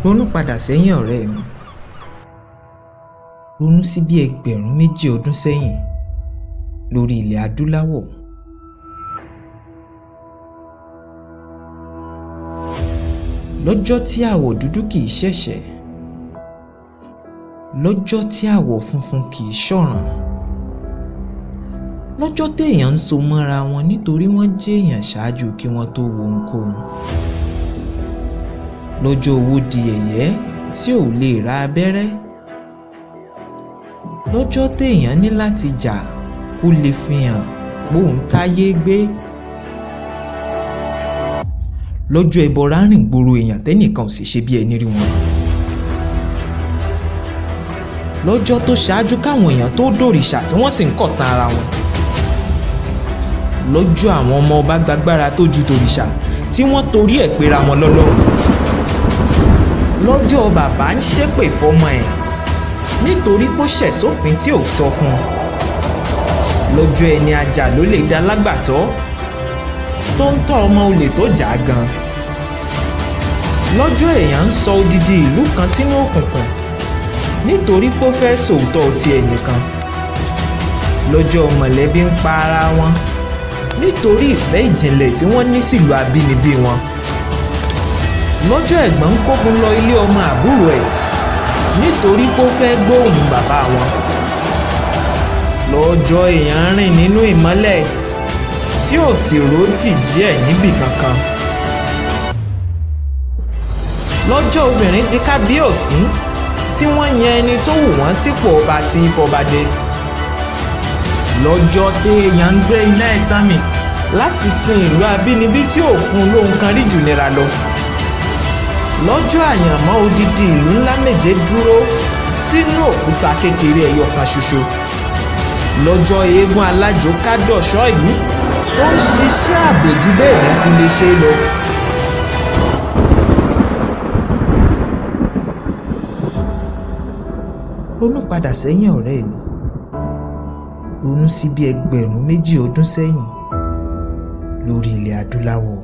Ronú padà sẹ́yìn ọ̀rẹ́ mi. Ronú sí bí ẹgbẹ̀rún méjì ọdún sẹ́yìn lórí ilẹ̀ adúláwọ̀. Lọ́jọ́ tí àwọ̀ dúdú kìí ṣẹ̀ṣẹ̀, lọ́jọ́ tí àwọ̀ funfun kìí ṣọ̀ràn, lọ́jọ́ téèyàn ń so mọ́ra wọn nítorí wọ́n jẹ́ èèyàn ṣáájú kí wọ́n tó wo ohunkóhun. Lọ́jọ́ owó di ẹ̀yẹ́ tí ò lè ra abẹ́rẹ́. Lọ́jọ́ téèyàn ní láti jà kó lè fi hàn póun táyé gbé. Lọ́jọ́ ẹbọra rìn gbòòrò èèyàn tẹ́nìkan ò sì ṣe bí ẹni rí wọn. Lọ́jọ́ tó ṣáájú káwọn èèyàn tó dòrìṣà tí wọ́n sì ń kọ̀tàn ara wọn. Lọ́jọ́ àwọn ọmọ ọba gbàgbára tó ju tòrìṣà tí wọ́n torí ẹ̀ pera wọn lọ́lọ́run. Lọ́jọ́ bàbá ń ṣépè fọmọ ẹ̀ nítorí pé ó ṣẹ̀ sófin tí ò sọ fún un. Lọ́jọ́ ẹni ajá ló lè dá lágbàtọ́ tó ń tọ́ ọmọ olè tó jà á gan. Lọ́jọ́ èèyàn ń sọ odidi ìlú kan sínú òkùnkùn nítorí pé ó fẹ́ sòótọ́ ti ẹnìkan. Lọ́jọ́ mọ̀lẹ́bí ń pa ara wọn nítorí ìfẹ́ ìjìnlẹ̀ tí wọ́n ní sílùú abínibí wọn. Lọ́jọ́ ẹ̀gbọ́n ń kógun lọ ilé ọmọ àbúrò ẹ̀ nítorí pé ó fẹ́ gbóhùn bàbá wọn. Lọ́jọ́ èèyàn rìn nínú ìmọ́lẹ̀ tí ò sì rójì díẹ̀ níbì kankan. Lọ́jọ́ obìnrin di kábíyèsí tí wọ́n yan ẹni tó wù wọ́n sípò ọba tí ń fọba jẹ. Lọ́jọ́ téèyàn ń gbé iná ẹ̀sán mi láti sin ìlú abínibí tí ò fún lóhun kan rí jù nira lọ. Lọ́jọ́ àyànmọ́ odidi ìlú ńlá méje dúró sínú òkúta kékeré ẹyọ kan ṣoṣo. Lọ́jọ́ eégún alájò kádọ̀ṣọ́ ìlú tó ń ṣiṣẹ́ àbòjú bẹ́ẹ̀ ti lè ṣe lọ. Ronú padà sẹ́yìn ọ̀rẹ́ mi. Ronú sí bí ẹgbẹ̀rún méjì ọdún sẹ́yìn lórí ilẹ̀ adúláwọ̀.